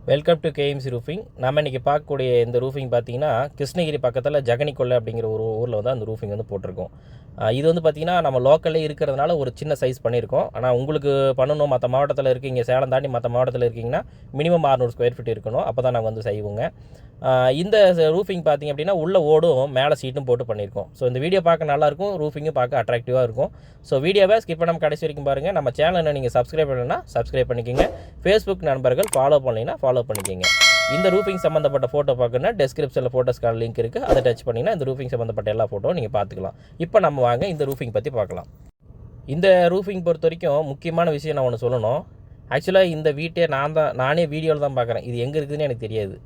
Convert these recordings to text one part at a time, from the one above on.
Welcome to KMC roofing. நம்ம இன்றைக்கி பார்க்கக்கூடிய இந்த ரூஃபிங் பார்த்தீங்கன்னா கிருஷ்ணகிரி பக்கத்தில் ஜகனிக்கொள்ளை அப்படிங்கிற ஒரு ஊரில் வந்து அந்த ரூஃபிங் வந்து போட்டிருக்கோம். இது வந்து பார்த்திங்கன்னா நம்ம லோக்கல்லே இருக்கிறதுனால ஒரு சின்ன சைஸ் பண்ணியிருக்கோம். ஆனால் உங்களுக்கு பண்ணணும், மற்ற மாவட்டத்தில் இருக்கீங்க, சேலம் தாண்டி மற்ற மாவட்டத்தில் இருக்கீங்கன்னா மினிமம் 600 ஸ்கொயர் ஃபீட் இருக்கணும். அப்போ தான் நாங்கள் வந்து செய்வோங்க. இந்த ரூஃபிங் பார்த்திங்க அப்படின்னா உள்ள ஓடும் மேலே சீட்டும் போட்டு பண்ணியிருக்கோம். ஸோ இந்த வீடியோ பார்க்க நல்லாயிருக்கும், ரூஃபிங்கும் பார்க்க அட்ராக்டிவாக இருக்கும். ஸோ வீடியோவை ஸ்கிப் பண்ணாமல் கடைசி வரைக்கும் பாருங்கள். நம்ம சேனலை நீங்கள் சப்ஸ்கிரைப் பண்ணலைன்னா சப்ஸ்கிரைப் பண்ணிக்கோங்க. ஃபேஸ்புக் நண்பர்கள் ஃபாலோ பண்ணலைன்னா ஃபாலோ பண்ணிக்கோங்க. இந்த ரூஃபிங் சம்மந்தப்பட்ட ஃபோட்டோ பார்க்கணுன்னா டெஸ்கிரிப்ஷனில் ஃபோட்டோஸ்க்கான லிங்க் இருக்குது, அதை டச் பண்ணிங்கன்னா இந்த ரூஃபிங் சம்மந்தப்பட்ட எல்லா ஃபோட்டோவும் நீங்கள் பார்த்துக்கலாம். இப்போ நம்ம வாங்க இந்த ரூஃபிங் பற்றி பார்க்கலாம். இந்த ரூஃபிங் பொறுத்த வரைக்கும் முக்கியமான விஷயம் நான் ஒன்று சொல்லணும். ஆக்சுவலாக இந்த வீட்டை நானே வீடியோவில் தான் பார்க்குறேன். இது எங்கே இருக்குதுன்னு எனக்கு தெரியாது.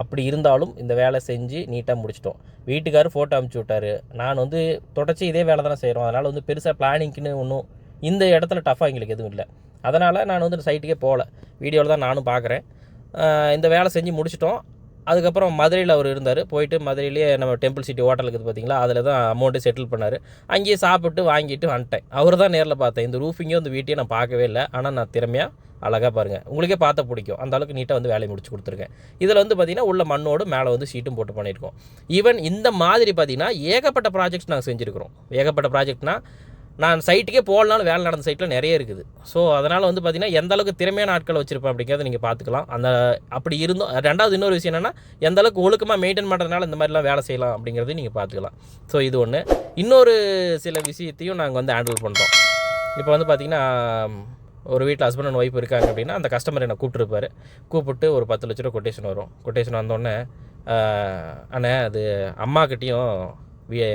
அப்படி இருந்தாலும் இந்த வேலை செஞ்சு நீட்டாக முடிச்சிட்டோம். வீட்டுக்காரர் ஃபோட்டோ அனுப்பிச்சி விட்டார். நான் வந்து தொடர்ச்சி இதே வேலை தானே செய்கிறோம். அதனால் வந்து பெருசாக பிளானிங்க்குன்னு ஒன்றும் இந்த இடத்துல டஃப்பாக எங்களுக்கு எதுவும் இல்லை. அதனால் நான் வந்து சைட்டுக்கே போகல, வீடியோவில் தான் நானும் பார்க்குறேன். இந்த வேலை செஞ்சு முடிச்சிட்டோம். அதுக்கப்புறம் மதுரையில் அவர் இருந்தார். போயிட்டு மதுரையிலேயே நம்ம டெம்பிள் சிட்டி ஹோட்டல் இருக்குது பார்த்தீங்களா, அதில் தான் அமௌண்ட்டு செட்டில் பண்ணார். அங்கேயே சாப்பிட்டு வாங்கிட்டு வந்துட்டேன். அவர் தான் நேரில் பார்த்தேன். இந்த ரூஃபிங்கும் இந்த வீட்டையும் நான் பார்க்கவே இல்லை. ஆனால் நான் திறமையாக அழகாக பாருங்கள், உங்களுக்கே பார்த்தா பிடிக்கும். அந்த அளவுக்கு நீட்டாக வந்து வேலையை முடிச்சு கொடுத்துருக்கேன். இதில் வந்து பார்த்திங்கன்னா உள்ள மண்ணோடு மேலே வந்து ஷீட்டும் போட்டு பண்ணியிருக்கோம். ஈவன் இந்த மாதிரி பார்த்திங்கன்னா ஏகப்பட்ட ப்ராஜெக்ட்ஸ் நாங்கள் செஞ்சுருக்கிறோம். ஏகப்பட்ட ப்ராஜெக்ட்னால் நான் சைட்டுக்கே போகலனாலும் வேலை நடந்த சைட்டில் நிறைய இருக்குது. ஸோ அதனால் வந்து பார்த்திங்கன்னா எந்த அளவுக்கு திறமையான ஆட்களை வச்சுருப்பேன் அப்படிங்கிறத நீங்கள் பார்த்துக்கலாம். அப்படி இருந்தோம். ரெண்டாவது இன்னொரு விஷயம் என்னென்னா, எந்த அளவுக்கு ஒழுக்கமாக மெயின்டைன் பண்ணுறதுனால இந்த மாதிரிலாம் வேலை செய்யலாம் அப்படிங்கிறதையும் நீங்கள் பார்த்துக்கலாம். ஸோ இது ஒன்று. இன்னொரு சில விஷயத்தையும் நாங்கள் வந்து ஹேண்டில் பண்ணுறோம். இப்போ வந்து பார்த்திங்கன்னா ஒரு வீட்டில் ஹஸ்பண்ட் அண்ட் ஒய்ஃப் இருக்காங்க அப்படின்னா அந்த கஸ்டமர் என்னை கூப்பிட்டுருப்பார். கூப்பிட்டு ஒரு 10 லட்ச ரூபா கொட்டேஷன் வரும். கொட்டேஷன் வந்தோடனே அண்ணே அது அம்மாக்கிட்டேயும்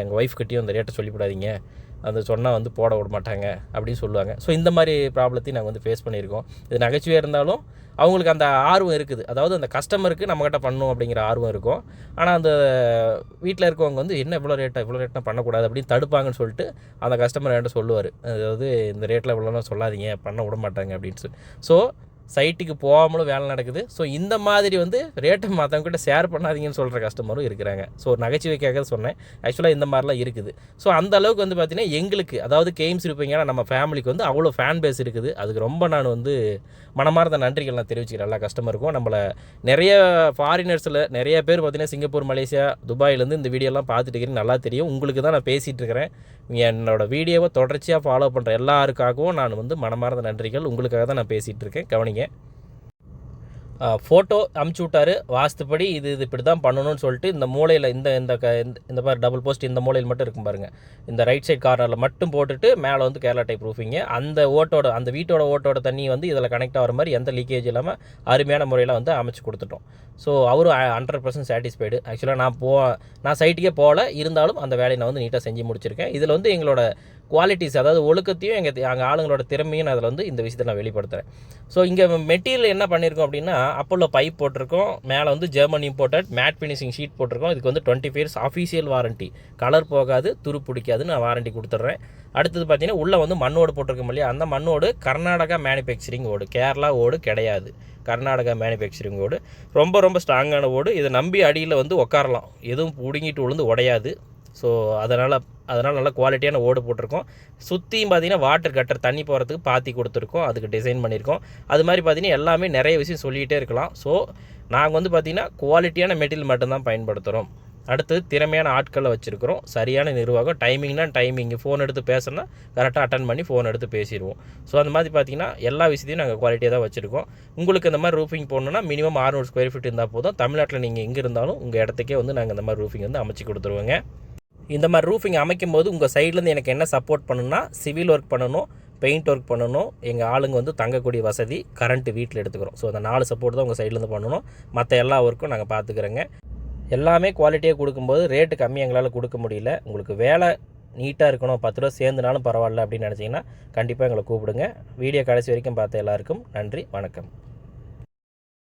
எங்கள் ஒய்ஃப்கிட்டையும் இந்த ரேட்டை சொல்லிவிடாதீங்க, அது சொன்னால் வந்து போட விட மாட்டாங்க அப்படின்னு சொல்லுவாங்க. ஸோ இந்த மாதிரி ப்ராப்ளத்தையும் நாங்கள் வந்து ஃபேஸ் பண்ணியிருக்கோம். இது நகைச்சுவையாக இருந்தாலும் அவங்களுக்கு அந்த ஆர்வம் இருக்குது. அதாவது அந்த கஸ்டமருக்கு நம்மகிட்ட பண்ணணும் அப்படிங்கிற ஆர்வம் இருக்கும். ஆனால் அந்த வீட்டில் இருக்கவங்க வந்து என்ன இவ்வளோ ரேட்டாக பண்ணக்கூடாது அப்படின்னு தடுப்பாங்கன்னு சொல்லிட்டு அந்த கஸ்டமர் என்கிட்ட சொல்லுவார். அதாவது இந்த ரேட்டில் இவ்வளோலாம் சொல்லாதீங்க, பண்ண விட மாட்டாங்க அப்படின்னு சொல்லி. ஸோ சைட்டுக்கு போகாமலும் வேலை நடக்குது. ஸோ இந்த மாதிரி வந்து ரேட்டை மற்றவங்ககிட்ட ஷேர் பண்ணாதீங்கன்னு சொல்கிற கஸ்டமரும் இருக்கிறாங்க. ஸோ நகைச்சுவைக்காக சொன்னேன். ஆக்சுவலாக இந்த மாதிரிலாம் இருக்குது. ஸோ அந்த அளவுக்கு வந்து பார்த்திங்கன்னா எங்களுக்கு, அதாவது கேஎம்சி இருப்பீங்கன்னா நம்ம ஃபேமிலிக்கு வந்து அவ்வளோ ஃபேன் பேஸ் இருக்குது. அதுக்கு ரொம்ப நான் வந்து மனமார்ந்த நன்றிகள் நான் தெரிவிச்சுக்கிறேன் எல்லா கஸ்டமருக்கும். நம்மளை நிறைய ஃபாரினர்ஸில் நிறைய பேர் பார்த்திங்கன்னா சிங்கப்பூர், மலேசியா, துபாயிலேருந்து இந்த வீடியோலாம் பார்த்துட்டு இருக்கிறேன். நல்லா தெரியும். உங்களுக்கு தான் நான் பேசிகிட்டு இருக்கிறேன். என்னோடய வீடியோவை தொடர்ச்சியாக ஃபாலோ பண்ணுற எல்லாருக்காகவும் நான் வந்து மனமார்ந்த நன்றிகள். உங்களுக்காக தான் நான் பேசிகிட்டு இருக்கேன். கவனிங்க. ஃபோட்டோ அமுச்சு விட்டார். வாஸ்துப்படி இது இப்படி தான் பண்ணணும்னு சொல்லிட்டு இந்த மூலையில் இந்த மாதிரி டபுள் போஸ்ட் இந்த மூலையில் மட்டும் இருக்கும் பாருங்கள். இந்த ரைட் சைட் கார்னரில் மட்டும் போட்டுட்டு மேலே வந்து கேரளா டைப் ரூஃபிங்க. அந்த வீட்டோட ஓட்டோட தண்ணி வந்து இதில் கனெக்ட் ஆகிற மாதிரி எந்த லீக்கேஜ் இல்லாமல் அருமையான முறையில் வந்து அமைச்சு கொடுத்துட்டோம். ஸோ அவரும் 100% சாட்டிஸ்ஃபைடு. ஆக்சுவலாக நான் சைட்டுக்கே போகல, இருந்தாலும் அந்த வேலையை நான் வந்து நீட்டாக செஞ்சு முடிச்சிருக்கேன். இதில் வந்து எங்களோட குவாலிட்டிஸ், அதாவது ஒழுக்கத்தையும் எங்கள் ஆளுங்களோட திறமையும் அதில் வந்து இந்த விஷயத்தை நான் வெளிப்படுத்துகிறேன். ஸோ இங்கே மெட்டீரியல் என்ன பண்ணியிருக்கோம் அப்படின்னா அப்போலோ பைப் போட்டிருக்கோம். மேலே வந்து German imported matte finishing sheet போட்டிருக்கோம். இதுக்கு வந்து 20 இயர்ஸ் அஃபீஷியல் வாரண்ட்டி. கலர் போகாது, துரு பிடிக்காதுன்னு நான் வாரண்ட்டி கொடுத்துட்றேன். அடுத்தது பார்த்தீங்கன்னா உள்ளே வந்து மண்ணோடு போட்டிருக்கோம் இல்லையா, அந்த மண்ணோடு கர்நாடகா மேனுஃபேக்சரிங் ஓடு, கேரளா ஓடு கிடையாது. கர்நாடகா மேனுஃபேக்சரிங் ஓடு ரொம்ப ரொம்ப ஸ்ட்ராங்கான ஓடு. இதை நம்பி அடியில் வந்து உட்காரலாம், எதுவும் பிடுங்கிட்டு விழுந்து உடையாது. ஸோ அதனால் நல்லா குவாலிட்டியான ஓடு போட்டிருக்கோம். சுற்றியும் பார்த்தீங்கன்னா வாட்டர் கட்டர் தண்ணி போகிறதுக்கு பாத்தி கொடுத்துருக்கோம், அதுக்கு டிசைன் பண்ணியிருக்கோம். அது மாதிரி பார்த்தீங்கன்னா எல்லாமே நிறைய விஷயம் சொல்லிகிட்டே இருக்கலாம். ஸோ நாங்கள் வந்து பார்த்திங்கன்னா குவாலிட்டியான மெட்டீரியல் மட்டும்தான் பயன்படுத்துகிறோம். அடுத்தது திறமையான ஆட்களை வச்சுருக்கிறோம். சரியான நிர்வாகம். டைமிங்னா டைமிங், ஃபோன் எடுத்து பேசுனா கரெக்டாக அட்டன் பண்ணி ஃபோன் எடுத்து பேசிடுவோம். ஸோ அந்த மாதிரி பார்த்திங்கன்னா எல்லா விஷயத்தையும் நாங்கள் குவாலிட்டியாக தான் வச்சுருக்கோம். உங்களுக்கு இந்த மாதிரி ரூஃபிங் போடணுன்னா மினிமம் 600 ஸ்கொயர் ஃபீட் இருந்தால் போதும். தமிழ்நாட்டில் நீங்கள் எங்கே இருந்தாலும் உங்கள் இடத்துக்கே வந்து நாங்கள் இந்த மாதிரி ரூஃபிங் வந்து அமைச்சு கொடுத்துருவோங்க. இந்த மாதிரி ரூஃபிங் அமைக்கும் போது உங்கள் சைட்லேருந்து எனக்கு என்ன சப்போர்ட் பண்ணணும்னா, சிவில் ஒர்க் பண்ணணும், பெயிண்ட் ஒர்க் பண்ணணும், எங்கள் ஆளுங்க வந்து தங்கக்கூடிய வசதி, கரண்ட்டு வீட்டில் எடுத்துக்கிறோம். ஸோ அந்த 4 சப்போர்ட் தான் உங்கள் சைட்லேருந்து பண்ணணும். மற்ற எல்லா ஒர்க்கும் நாங்கள் பார்த்துக்கிறோங்க. எல்லாமே குவாலிட்டியாக கொடுக்கும்போது ரேட்டு கம்மி எங்களால் கொடுக்க முடியல. உங்களுக்கு வேலை நீட்டாக இருக்கணும், 10 ரூபா சேர்ந்துனாலும் பரவாயில்ல அப்படின்னு நினச்சிங்கன்னா கண்டிப்பாக எங்களை கூப்பிடுங்க. வீடியோ கடைசி வரைக்கும் பார்த்த எல்லாருக்கும் நன்றி, வணக்கம்.